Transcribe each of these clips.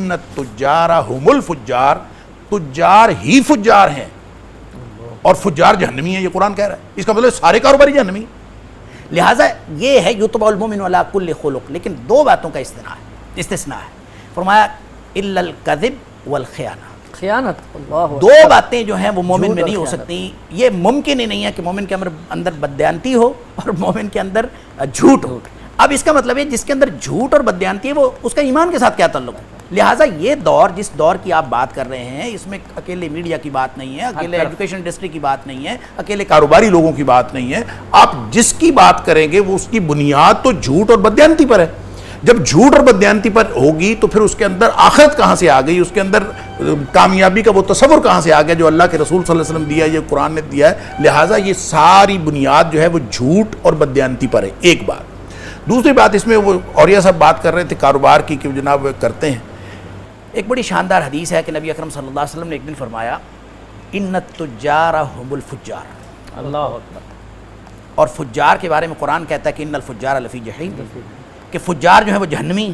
ان التجار هم الفجار، تجار ہی فجار ہیں اور فجار جہنمی ہیں، یہ قرآن کہہ رہا ہے، اس کا مطلب سارے کاروباری جہنمی۔ لہٰذا یہ ہے یتبع المؤمن علی کل خلق، لیکن دو باتوں کا استثناء ہے، فرمایا الا الکذب والخیانہ، خیانت، اللہ دو باتیں جو ہیں وہ مومن میں نہیں ہو سکتی۔ یہ ممکن ہی نہیں ہے کہ مومن کے اندر بددیانتی ہو اور مومن کے اندر جھوٹ ہو۔ اب اس کا مطلب ہے جس کے اندر جھوٹ اور بددیانتی ہے وہ اس کا ایمان کے ساتھ کیا تعلق ہے؟ لہٰذا یہ دور، جس دور کی آپ بات کر رہے ہیں، اس میں اکیلے میڈیا کی بات نہیں ہے، اکیلے ایجوکیشن انڈسٹری کی بات نہیں ہے، اکیلے کاروباری لوگوں کی بات نہیں ہے، آپ جس کی بات کریں گے وہ اس کی بنیاد تو جھوٹ اور بددیانتی پر ہے۔ جب جھوٹ اور بددیانتی پر ہوگی تو پھر اس کے اندر آخرت کہاں سے آ گئی، اس کے اندر کامیابی کا وہ تصور کہاں سے آ گیا جو اللہ کے رسول صلی اللہ علیہ وسلم دیا ہے، یہ قرآن نے دیا ہے۔ لہٰذا یہ ساری بنیاد جو ہے وہ جھوٹ اور بددیانتی پر ہے، ایک بات۔ دوسری بات اس میں وہ اوریہ صاحب بات کر رہے تھے کاروبار کی کہ جناب کرتے ہیں، ایک بڑی شاندار حدیث ہے کہ نبی اکرم صلی اللہ علیہ وسلم نے ایک دن فرمایا ان التجار هم الفجار، اللہ اکبر۔ اور فجار کے بارے میں قرآن کہتا ہے کہ ان الفجار لفی جحیم، کہ فجار جو ہیں وہ جہنمی،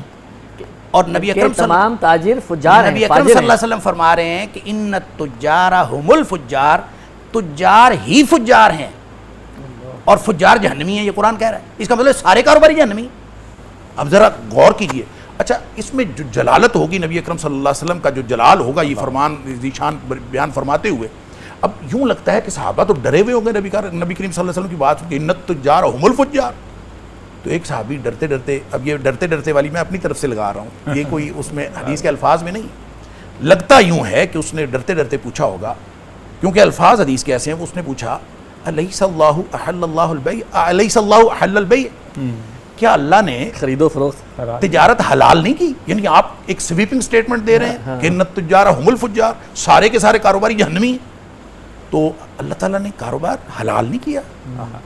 اور نبی اکرم تمام تاجر فجار ہیں، نبی اکرم صلی اللہ علیہ وسلم فرما رہے ہیں کہ ان التجار هم الفجار، تجار ہی فجار ہیں اور فجار جہنمی ہیں، یہ قرآن کہہ رہا ہے، اس کا مطلب سارے کاروباری جہنمی۔ اب ذرا غور کیجئے، اچھا اس میں جو جلالت ہوگی نبی اکرم صلی اللہ علیہ وسلم کا جو جلال ہوگا، یہ فرمان ذیشان بیان فرماتے ہوئے، اب یوں لگتا ہے کہ صحابہ تو ڈرے ہوئے ہو گئے نبی کریم صلی اللہ علیہ وسلم کی بات کہ ان التجار هم الفجار، تو ایک صحابی ڈرتے ڈرتے، اب یہ ڈرتے ڈرتے والی میں اپنی طرف سے لگا رہا ہوں، یہ کوئی اس میں حدیث کے الفاظ میں نہیں، لگتا یوں ہے کہ اس نے ڈرتے ڈرتے پوچھا ہوگا، کیونکہ الفاظ حدیث کے ایسے ہیں، اس نے پوچھا الیس اللہ احل اللہ البیع، الیس اللہ احل البیع، کیا اللہ نے خرید و فروخت تجارت حلال نہیں کی؟ یعنی آپ ایک سویپنگ سٹیٹمنٹ دے رہے ہیں کہ ان التجار هم الفجار، سارے کے سارے کاروباری جہنمی ہیں، تو اللہ تعالیٰ نے کاروبار حلال نہیں کیا؟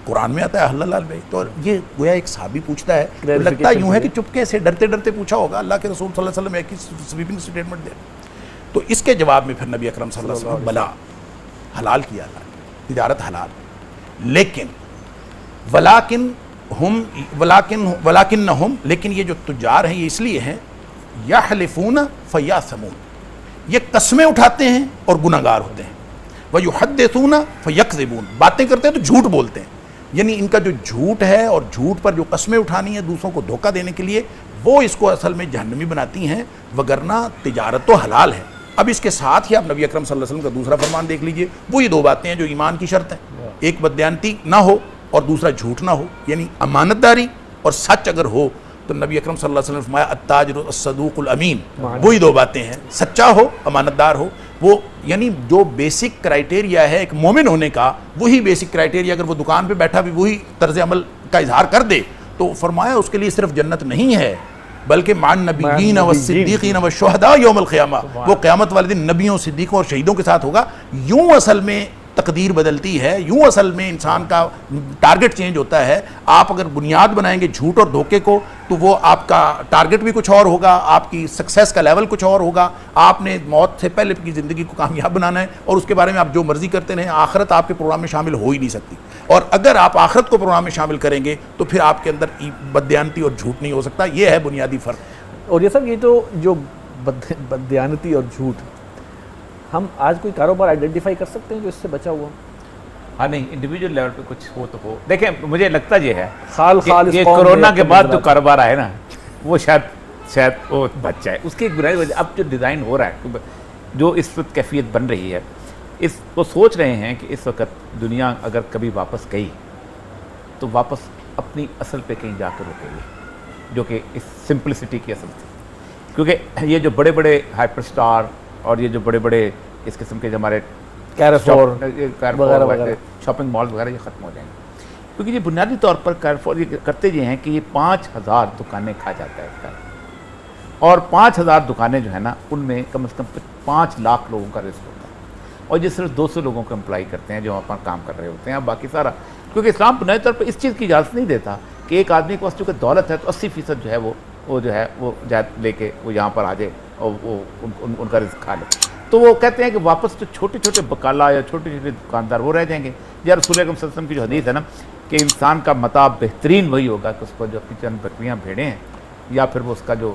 قرآن میں آتا ہے احل اللہ البیع، تو یہ گویا ایک صحابی پوچھتا ہے، لگتا یوں ہے کہ چپکے سے ڈرتے ڈرتے پوچھا ہوگا، اللہ کے رسول صلی اللہ علیہ وسلم ایک ہی سویپنگ سٹیٹمنٹ دے، تو اس کے جواب میں پھر نبی اکرم صلی اللہ علیہ وسلم بلا حلال کیا، اللہ تجارت حلال، لیکن لیکن یہ جو تجار ہیں یہ اس لیے ہیں یحلفون فیاثمون، یہ قسمیں اٹھاتے ہیں اور گناہگار ہوتے ہیں، ویحدثون فیکذبون، باتیں کرتے ہیں تو جھوٹ بولتے ہیں، یعنی ان کا جو جھوٹ ہے اور جھوٹ پر جو قسمیں اٹھانی ہے دوسروں کو دھوکہ دینے کے لیے، وہ اس کو اصل میں جہنمی بناتی ہیں، وگرنہ تجارت تو حلال ہے۔ اب اس کے ساتھ ہی آپ نبی اکرم صلی اللہ علیہ وسلم کا دوسرا فرمان دیکھ لیجئے، وہ یہ دو باتیں ہیں جو ایمان کی شرط ہیں، ایک بددیانتی نہ ہو اور دوسرا جھوٹ نہ ہو، یعنی امانت داری اور سچ اگر ہو تو نبی اکرم صلی اللہ علیہ وسلم نے فرمایا التاجر الصدوق الامین، وہی دو باتیں ہیں، سچا ہو، امانت دار ہو، وہ یعنی جو بیسک کرائٹیریا ہے ایک مومن ہونے کا، وہی بیسک کرائٹیریا اگر وہ دکان پہ بیٹھا بھی وہی طرز عمل کا اظہار کر دے تو فرمایا اس کے لیے صرف جنت نہیں ہے بلکہ مع النبیین والصدیقین والشہداء یوم القیامہ، وہ قیامت والے دن نبیوں، صدیقوں اور شہیدوں کے ساتھ ہوگا۔ یوں اصل میں تقدیر بدلتی ہے، یوں اصل میں انسان کا ٹارگٹ چینج ہوتا ہے۔ آپ اگر بنیاد بنائیں گے جھوٹ اور دھوکے کو تو وہ آپ کا ٹارگٹ بھی کچھ اور ہوگا، آپ کی سکسیس کا لیول کچھ اور ہوگا، آپ نے موت سے پہلے کی زندگی کو کامیاب بنانا ہے اور اس کے بارے میں آپ جو مرضی کرتے رہیں، آخرت آپ کے پروگرام میں شامل ہو ہی نہیں سکتی، اور اگر آپ آخرت کو پروگرام میں شامل کریں گے تو پھر آپ کے اندر بددیانتی اور جھوٹ نہیں ہو سکتا۔ یہ ہے بنیادی فرق۔ اور یہ سب یہ تو جو بددیانتی اور جھوٹ، ہم آج کوئی کاروبار آئیڈینٹیفائی کر سکتے ہیں جو اس سے بچا ہوا؟ ہاں نہیں، انڈیویجول لیول پہ کچھ ہو تو ہو۔ دیکھیں مجھے لگتا یہ ہے کہ یہ کرونا کے بعد جو کاروبار آئے نا وہ شاید وہ بچ جائے، اس کی ایک بنیادی وجہ اب جو ڈیزائن ہو رہا ہے، جو اس وقت کیفیت بن رہی ہے، اس وہ سوچ رہے ہیں کہ اس وقت دنیا اگر کبھی واپس گئی تو واپس اپنی اصل پہ کہیں جا کر رکے گی، جو کہ اس سمپلسٹی کی اصل تھی، کیونکہ یہ جو بڑے بڑے ہائپر اسٹار اور یہ جو بڑے بڑے اس قسم کے جو ہمارے کیرفور وغیرہ شاپنگ مال وغیرہ یہ ختم ہو جائیں گے، کیونکہ یہ بنیادی طور پر کیرفور یہ کرتے یہ ہیں کہ یہ 5000 دکانیں کھا جاتا ہے اس کا، اور 5000 دکانیں جو ہے نا ان میں کم از کم 5 لاکھ لوگوں کا رزق ہوتا ہے، اور یہ صرف 200 لوگوں کو امپلائی کرتے ہیں جو وہاں پر کام کر رہے ہوتے ہیں، باقی سارا، کیونکہ اسلام بنیادی طور پر اس چیز کی اجازت نہیں دیتا کہ ایک آدمی کے پاس چونکہ دولت ہے تو 80% جو ہے وہ جو ہے وہ جائید لے کے وہ یہاں پر آ جائے اور وہ ان کا رزق کھا لے، تو وہ کہتے ہیں کہ واپس جو چھوٹے چھوٹے بکالا یا چھوٹے چھوٹے دکاندار وہ رہ جائیں گے۔ یا رسول اکرم صلی اللہ علیہ وسلم کی جو حدیث ہے نا کہ انسان کا متاع بہترین وہی ہوگا کہ اس کو جو اپنی چند بکریاں بھیڑیں ہیں یا پھر وہ اس کا جو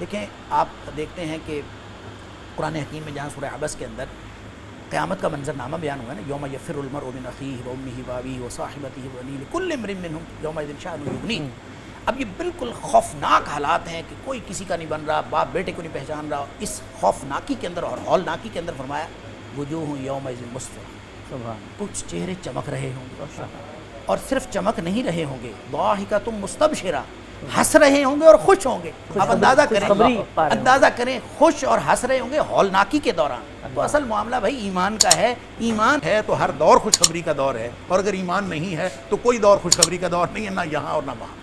دیکھیں آپ دیکھتے ہیں کہ قرآن حکیم میں جہاں سورہ عبس کے اندر قیامت کا منظرنامہ بیان ہوا ہے نا، یوم یفر المرء من اخیہ و امہ و ابیہ و صاحبتہ و بنیہ لکل امرئ منہم یومئذ شأن یغنیہ۔ اب یہ بالکل خوفناک حالات ہیں کہ کوئی کسی کا نہیں بن رہا، باپ بیٹے کو نہیں پہچان رہا۔ اس خوفناکی کے اندر اور ہولناکی کے اندر فرمایا وجوہ یومئذ مسفرہ، سبحان کچھ چہرے چمک رہے ہوں گے، اور صرف چمک نہیں رہے ہوں گے، ضاحکۃ مستبشرہ، ہنس رہے ہوں گے اور خوش ہوں گے۔ اب اندازہ کریں، خوشخبری پا رہے ہوں گے۔ اندازہ کریں خوش اور ہنس رہے ہوں گے ہولناکی کے دوران۔ تو اصل معاملہ بھائی ایمان کا ہے، ایمان ہے تو ہر دور خوشخبری کا دور ہے، اور اگر ایمان نہیں ہے تو کوئی دور خوشخبری کا دور نہیں ہے، نہ یہاں اور نہ وہاں۔